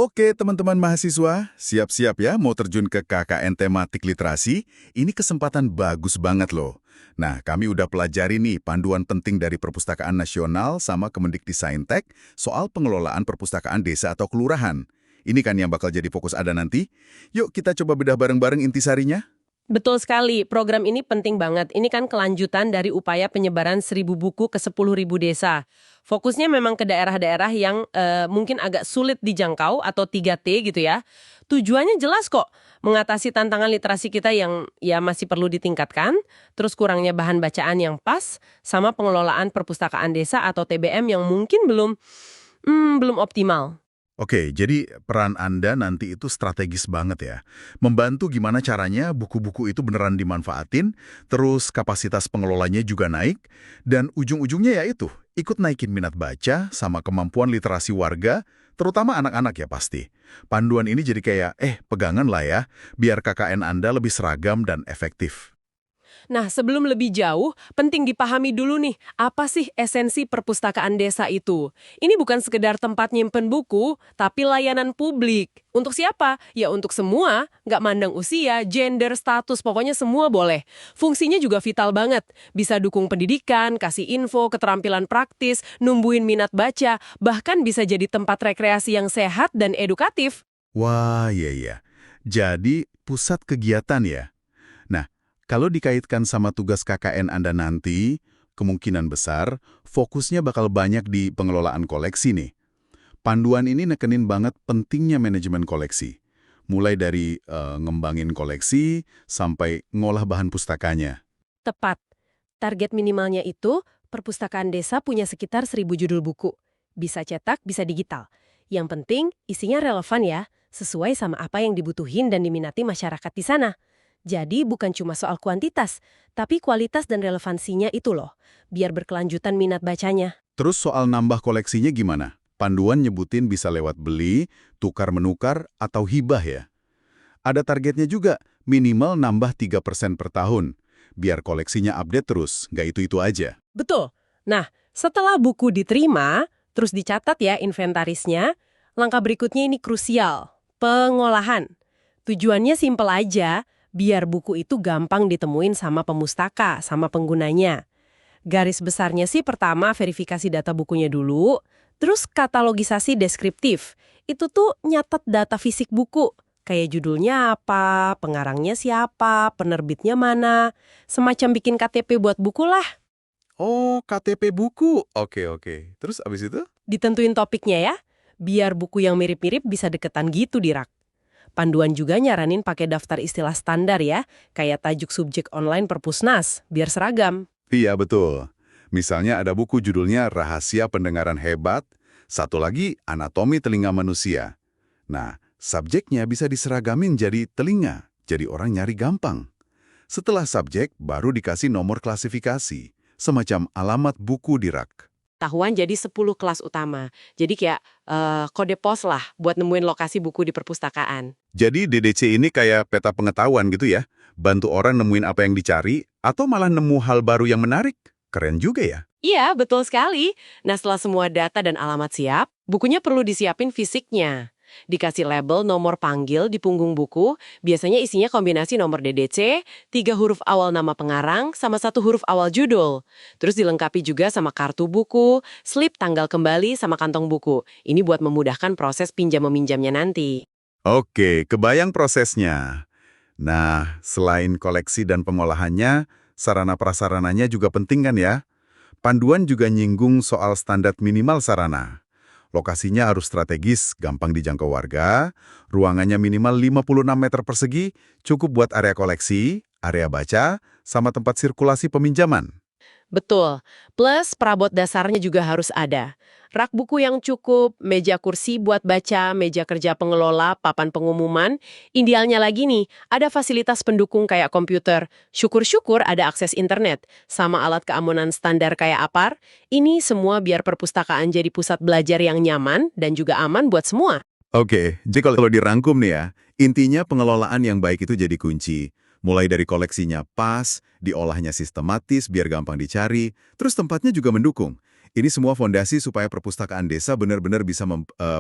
Oke, teman-teman mahasiswa, siap-siap ya mau terjun ke KKN tematik literasi. Ini kesempatan bagus banget loh. Nah, kami udah pelajari nih panduan penting dari Perpustakaan Nasional sama Kemendikbudristek soal pengelolaan perpustakaan desa atau kelurahan. Ini kan yang bakal jadi fokus Ada nanti. Yuk kita coba bedah bareng-bareng intisarinya. Betul sekali, program ini penting banget. Ini kan kelanjutan dari upaya penyebaran 1.000 buku ke 10.000 desa. Fokusnya memang ke daerah-daerah yang mungkin agak sulit dijangkau atau 3T gitu ya. Tujuannya jelas kok, mengatasi tantangan literasi kita yang ya masih perlu ditingkatkan, terus kurangnya bahan bacaan yang pas, sama pengelolaan perpustakaan desa atau TBM yang mungkin belum optimal. Oke, jadi peran Anda nanti itu strategis banget ya. Membantu gimana caranya buku-buku itu beneran dimanfaatin, terus kapasitas pengelolanya juga naik, dan ujung-ujungnya ya itu, ikut naikin minat baca sama kemampuan literasi warga, terutama anak-anak ya pasti. Panduan ini jadi kayak, pegangan lah ya, biar KKN Anda lebih seragam dan efektif. Nah, sebelum lebih jauh, penting dipahami dulu nih, apa sih esensi perpustakaan desa itu? Ini bukan sekedar tempat nyimpen buku, tapi layanan publik. Untuk siapa? Ya untuk semua, nggak mandang usia, gender, status, pokoknya semua boleh. Fungsinya juga vital banget. Bisa dukung pendidikan, kasih info, keterampilan praktis, numbuhin minat baca, bahkan bisa jadi tempat rekreasi yang sehat dan edukatif. Wah, iya iya. Jadi pusat kegiatan ya. Nah, kalau dikaitkan sama tugas KKN Anda nanti, kemungkinan besar fokusnya bakal banyak di pengelolaan koleksi nih. Panduan ini nekenin banget pentingnya manajemen koleksi. Mulai dari ngembangin koleksi sampai ngolah bahan pustakanya. Tepat. Target minimalnya itu, perpustakaan desa punya sekitar 1.000 judul buku. Bisa cetak, bisa digital. Yang penting, isinya relevan ya, sesuai sama apa yang dibutuhin dan diminati masyarakat di sana. Jadi bukan cuma soal kuantitas, tapi kualitas dan relevansinya itu loh, biar berkelanjutan minat bacanya. Terus soal nambah koleksinya gimana? Panduan nyebutin bisa lewat beli, tukar-menukar, atau hibah ya. Ada targetnya juga, minimal nambah 3% per tahun. Biar koleksinya update terus, nggak itu-itu aja. Betul. Nah, setelah buku diterima, terus dicatat ya inventarisnya, langkah berikutnya ini krusial, pengolahan. Tujuannya simpel aja, biar buku itu gampang ditemuin sama pemustaka, sama penggunanya. Garis besarnya sih pertama verifikasi data bukunya dulu, terus katalogisasi deskriptif. Itu tuh nyatet data fisik buku, kayak judulnya apa, pengarangnya siapa, penerbitnya mana, semacam bikin KTP buat buku lah. Oh, KTP buku. Oke. Terus abis itu? Ditentuin topiknya ya, biar buku yang mirip-mirip bisa deketan gitu di rak. Panduan juga nyaranin pakai daftar istilah standar ya, kayak tajuk subjek online Perpusnas, biar seragam. Iya, betul. Misalnya ada buku judulnya Rahasia Pendengaran Hebat, satu lagi Anatomi Telinga Manusia. Nah, subjeknya bisa diseragamin jadi telinga, jadi orang nyari gampang. Setelah subjek, baru dikasih nomor klasifikasi, semacam alamat buku di rak. Tahuan jadi 10 kelas utama. Jadi kayak kode pos lah buat nemuin lokasi buku di perpustakaan. Jadi DDC ini kayak peta pengetahuan gitu ya? Bantu orang nemuin apa yang dicari, atau malah nemu hal baru yang menarik? Keren juga ya? Iya, betul sekali. Nah, setelah semua data dan alamat siap, bukunya perlu disiapin fisiknya. Dikasih label nomor panggil di punggung buku, biasanya isinya kombinasi nomor DDC, 3 huruf awal nama pengarang, sama 1 huruf awal judul. Terus dilengkapi juga sama kartu buku, slip tanggal kembali, sama kantong buku. Ini buat memudahkan proses pinjam-meminjamnya nanti. Oke, kebayang prosesnya. Nah, selain koleksi dan pengolahannya, sarana prasarananya juga penting kan ya? Panduan juga nyinggung soal standar minimal sarana. Lokasinya harus strategis, gampang dijangkau warga, ruangannya minimal 56 meter persegi, cukup buat area koleksi, area baca, sama tempat sirkulasi peminjaman. Betul. Plus, perabot dasarnya juga harus ada. Rak buku yang cukup, meja kursi buat baca, meja kerja pengelola, papan pengumuman. Idealnya lagi nih, ada fasilitas pendukung kayak komputer. Syukur-syukur ada akses internet. Sama alat keamanan standar kayak APAR. Ini semua biar perpustakaan jadi pusat belajar yang nyaman dan juga aman buat semua. Oke, jadi kalau dirangkum nih ya, intinya pengelolaan yang baik itu jadi kunci. Mulai dari koleksinya pas, diolahnya sistematis biar gampang dicari, terus tempatnya juga mendukung. Ini semua fondasi supaya perpustakaan desa benar-benar bisa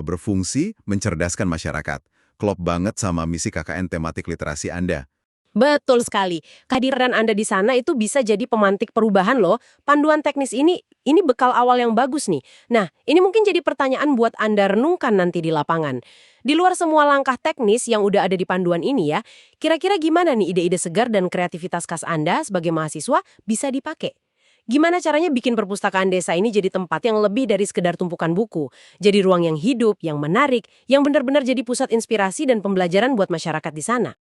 berfungsi mencerdaskan masyarakat. Klop banget sama misi KKN tematik literasi Anda. Betul sekali. Kehadiran Anda di sana itu bisa jadi pemantik perubahan loh. Panduan teknis ini bekal awal yang bagus nih. Nah, ini mungkin jadi pertanyaan buat Anda renungkan nanti di lapangan. Di luar semua langkah teknis yang udah ada di panduan ini ya, kira-kira gimana nih ide-ide segar dan kreativitas khas Anda sebagai mahasiswa bisa dipakai? Gimana caranya bikin perpustakaan desa ini jadi tempat yang lebih dari sekedar tumpukan buku, jadi ruang yang hidup, yang menarik, yang benar-benar jadi pusat inspirasi dan pembelajaran buat masyarakat di sana?